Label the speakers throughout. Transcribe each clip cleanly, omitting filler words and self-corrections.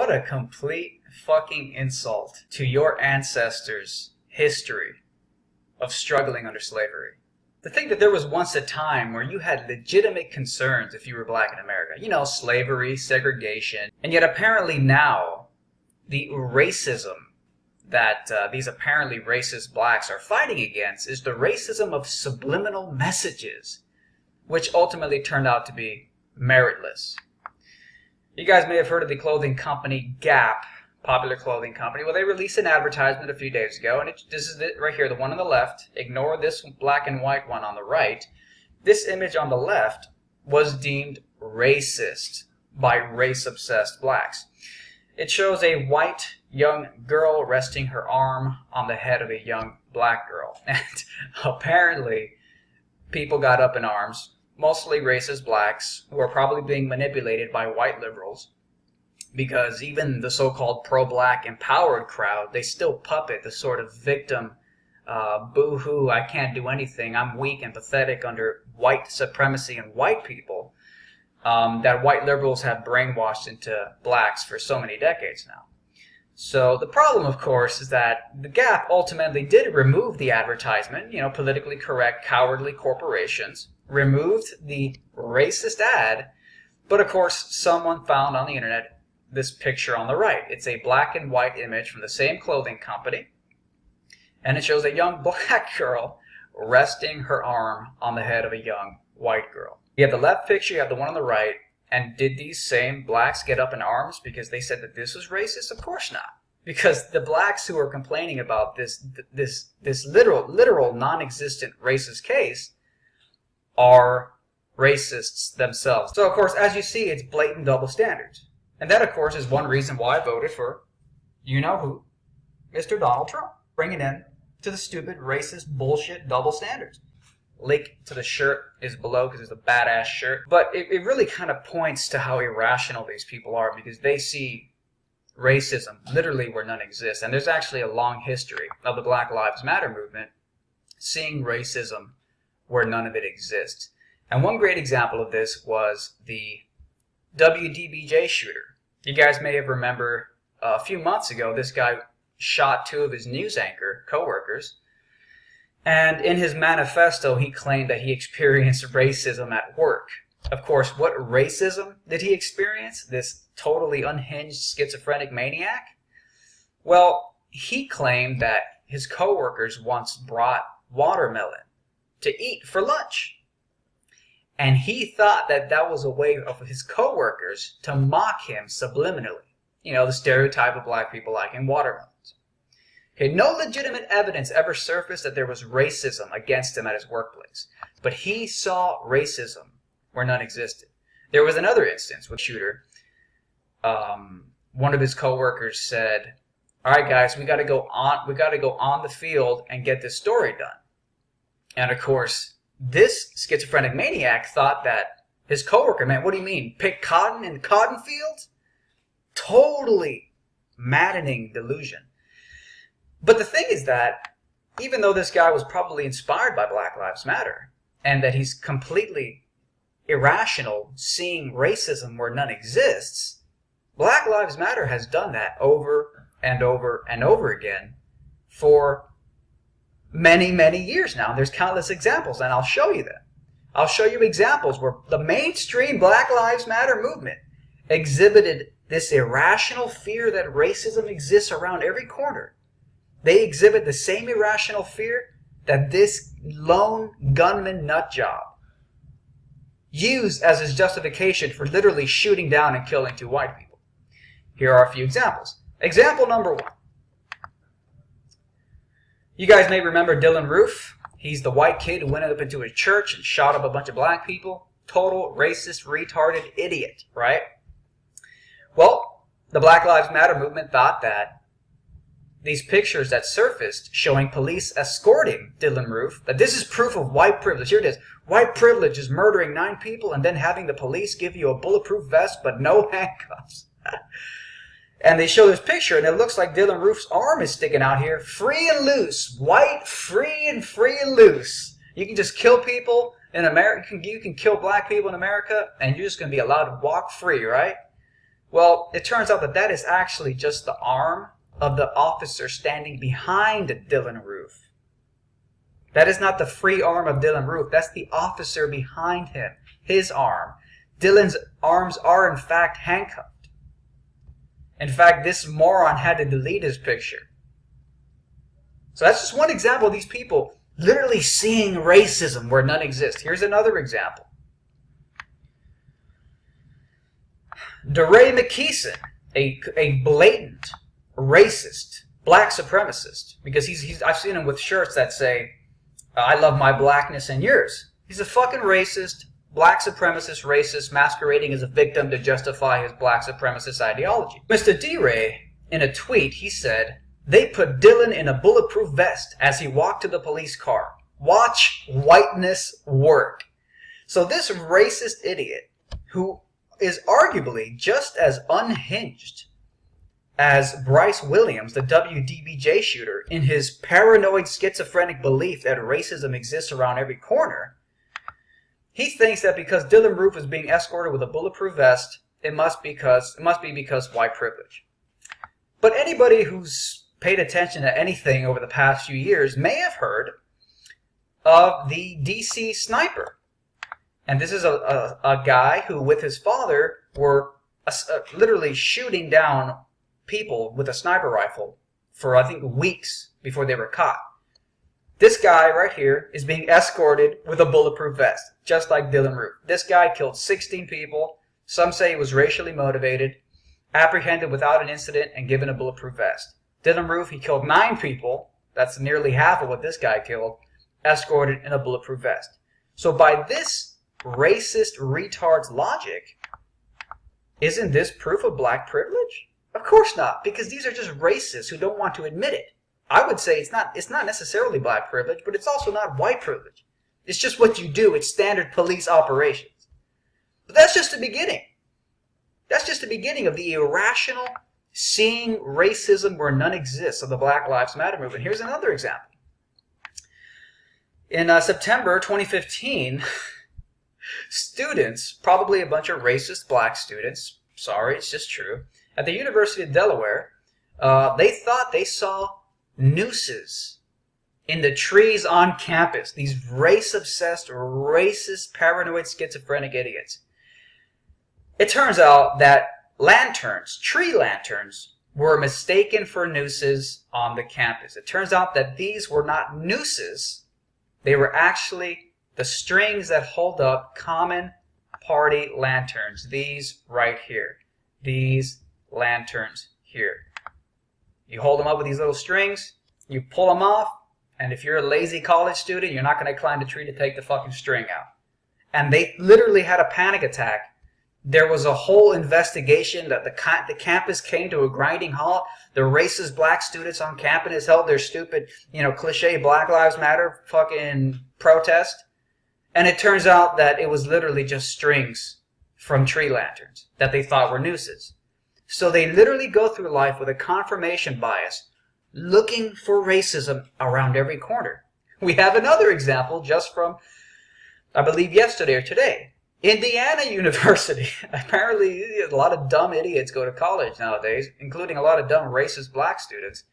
Speaker 1: What a complete fucking insult to your ancestors' history of struggling under slavery. To think that there was once a time where you had legitimate concerns if you were black in America. You know, slavery, segregation. And yet apparently now, the racism that these apparently racist blacks are fighting against is the racism of subliminal messages, which ultimately turned out to be meritless. You guys may have heard of the clothing company Gap, popular clothing company. Well, they released an advertisement a few days ago, and this is it right here, the one on the left. Ignore this black and white one on the right. This image on the left was deemed racist by race-obsessed blacks. It shows a white young girl resting her arm on the head of a young black girl. And apparently, people got up in arms, mostly racist blacks, who are probably being manipulated by white liberals, because even the so-called pro-black empowered crowd, they still puppet the sort of victim, boo-hoo, I can't do anything, I'm weak and pathetic under white supremacy and white people, that white liberals have brainwashed into blacks for so many decades now. So the problem, of course, is that the Gap ultimately did remove the advertisement. You know, politically correct, cowardly corporations removed the racist ad, but of course someone found on the internet this picture on the right. It's a black and white image from the same clothing company, and it shows a young black girl resting her arm on the head of a young white girl. You have the left picture, you have the one on the right, and did these same blacks get up in arms because they said that this was racist? Of course not. Because the blacks who are complaining about this literal non-existent racist case are racists themselves. So, of course, as you see, it's blatant double standards. And that, of course, is one reason why I voted for you-know-who, Mr. Donald Trump, bringing in to the stupid, racist, bullshit double standards. Link to the shirt is below because it's a badass shirt. But it really kind of points to how irrational these people are, because they see racism literally where none exists. And there's actually a long history of the Black Lives Matter movement seeing racism where none of it exists. And one great example of this was the WDBJ shooter. You guys may have remembered a few months ago, this guy shot two of his news anchor co-workers. And in his manifesto, he claimed that he experienced racism at work. Of course, what racism did he experience? This totally unhinged schizophrenic maniac? Well, he claimed that his coworkers once brought watermelon to eat for lunch. And he thought that that was a way of his coworkers to mock him subliminally. You know, the stereotype of black people liking watermelons. Okay, no legitimate evidence ever surfaced that there was racism against him at his workplace. But he saw racism where none existed. There was another instance with a shooter. One of his coworkers said, "All right, guys, we got to go on the field and get this story done." And of course, this schizophrenic maniac thought that his coworker meant, "What do you mean, pick cotton in cotton fields?" Totally maddening delusion. But the thing is that even though this guy was probably inspired by Black Lives Matter, and that he's completely irrational seeing racism where none exists, Black Lives Matter has done that over and over and over again for many, many years now. And there's countless examples, and I'll show you them. I'll show you examples where the mainstream Black Lives Matter movement exhibited this irrational fear that racism exists around every corner. They exhibit the same irrational fear that this lone gunman nutjob used as his justification for literally shooting down and killing two white people. Here are a few examples. Example number one. You guys may remember Dylan Roof. He's the white kid who went up into a church and shot up a bunch of black people. Total racist, retarded idiot, right? Well, the Black Lives Matter movement thought that these pictures that surfaced showing police escorting Dylan Roof, that this is proof of white privilege. Here it is. White privilege is murdering 9 people and then having the police give you a bulletproof vest but no handcuffs. And they show this picture, and it looks like Dylan Roof's arm is sticking out here, free and loose. White, free and loose. You can just kill people in America. You can kill black people in America, and you're just going to be allowed to walk free, right? Well, it turns out that that is actually just the arm of the officer standing behind Dylann Roof. That is not the free arm of Dylann Roof. That's the officer behind him, his arm. Dylann's arms are, in fact, handcuffed. In fact, this moron had to delete his picture. So that's just one example of these people literally seeing racism where none exists. Here's another example. DeRay McKeeson, a blatant racist, black supremacist, because I've seen him with shirts that say, I love my blackness and yours. He's a fucking racist, black supremacist racist masquerading as a victim to justify his black supremacist ideology. Mr. DeRay, in a tweet, he said, they put Dylann in a bulletproof vest as he walked to the police car. Watch whiteness work. So this racist idiot, who is arguably just as unhinged as Bryce Williams, the WDBJ shooter, in his paranoid schizophrenic belief that racism exists around every corner, he thinks that because Dylann Roof is being escorted with a bulletproof vest, it must be because white privilege. But anybody who's paid attention to anything over the past few years may have heard of the DC sniper. And this is a guy who, with his father, were literally shooting down people with a sniper rifle for, I think, weeks before they were caught. This guy right here is being escorted with a bulletproof vest, just like Dylann Roof. This guy killed 16 people. Some say he was racially motivated, apprehended without an incident, and given a bulletproof vest. Dylann Roof, he killed 9 people. That's nearly half of what this guy killed, escorted in a bulletproof vest. So by this racist retard's logic, isn't this proof of black privilege? Of course not, because these are just racists who don't want to admit it. I would say it's not necessarily black privilege, but it's also not white privilege. It's just what you do. It's standard police operations. But that's just the beginning. That's just the beginning of the irrational seeing racism where none exists of the Black Lives Matter movement. Here's another example. In September 2015, students, probably a bunch of racist black students, sorry, it's just true, at the University of Delaware, they thought they saw nooses in the trees on campus. These race-obsessed, racist, paranoid, schizophrenic idiots. It turns out that lanterns, tree lanterns, were mistaken for nooses on the campus. It turns out that these were not nooses. They were actually the strings that hold up common party lanterns. These right here. These lanterns here. You hold them up with these little strings, you pull them off, and if you're a lazy college student, you're not going to climb the tree to take the fucking string out. And they literally had a panic attack. There was a whole investigation that the campus came to a grinding halt. The racist black students on campus held their stupid, cliche Black Lives Matter fucking protest. And it turns out that it was literally just strings from tree lanterns that they thought were nooses. So they literally go through life with a confirmation bias, looking for racism around every corner. We have another example just from, I believe, yesterday or today. Indiana University. Apparently, a lot of dumb idiots go to college nowadays, including a lot of dumb racist black students.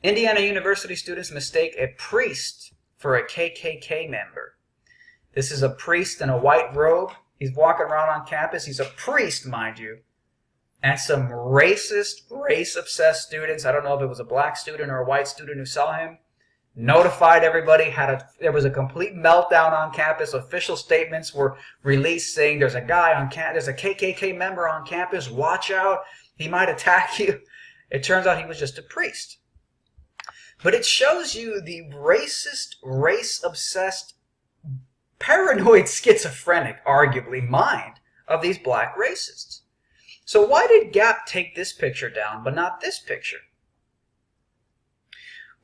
Speaker 1: Indiana University students mistake a priest for a KKK member. This is a priest in a white robe. He's walking around on campus. He's a priest, mind you. And some racist, race-obsessed students, I don't know if it was a black student or a white student who saw him, notified everybody, there was a complete meltdown on campus. Official statements were released saying there's a guy on campus, there's a KKK member on campus, watch out, he might attack you. It turns out he was just a priest. But it shows you the racist, race-obsessed, paranoid, schizophrenic, arguably, mind of these black racists. So why did Gap take this picture down, but not this picture?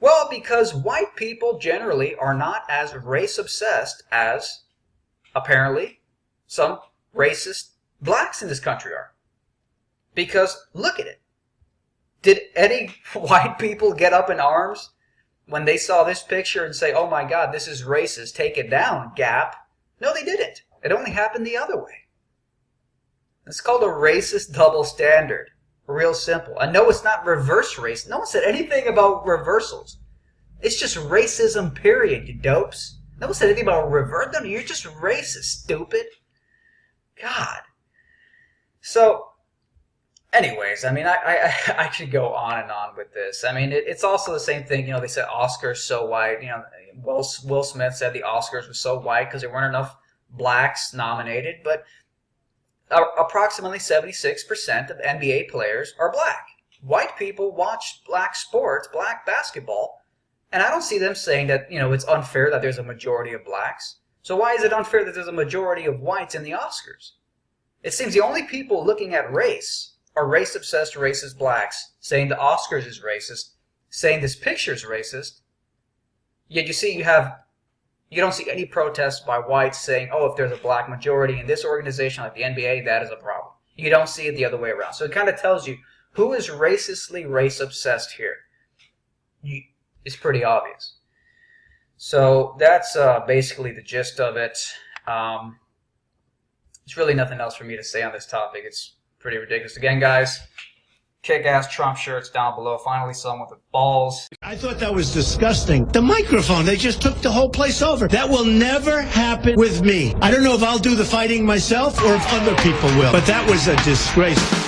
Speaker 1: Well, because white people generally are not as race-obsessed as, apparently, some racist blacks in this country are. Because, look at it. Did any white people get up in arms when they saw this picture and say, oh my God, this is racist, take it down, Gap? No, they didn't. It only happened the other way. It's called a racist double standard. Real simple. And no, it's not reverse race. No one said anything about reversals. It's just racism, period, you dopes. No one said anything about reverse. No, you're just racist, stupid. God. So, anyways, I mean, I could go on and on with this. I mean, it's also the same thing. You know, they said Oscars so white. You know, Will Smith said the Oscars were so white because there weren't enough blacks nominated. But approximately 76% of NBA players are black. White people watch black sports, black basketball, and I don't see them saying that, you know, it's unfair that there's a majority of blacks. So why is it unfair that there's a majority of whites in the Oscars? It seems the only people looking at race are race-obsessed, racist blacks, saying the Oscars is racist, saying this picture is racist. Yet you don't see any protests by whites saying, oh, if there's a black majority in this organization like the NBA, that is a problem. You don't see it the other way around. So it kind of tells you who is racistly race-obsessed here. It's pretty obvious. So that's basically the gist of it. There's really nothing else for me to say on this topic. It's pretty ridiculous. Again, guys, kick-ass Trump shirts down below. Finally, someone with balls.
Speaker 2: I thought that was disgusting. The microphone, they just took the whole place over. That will never happen with me. I don't know if I'll do the fighting myself or if other people will, but that was a disgrace.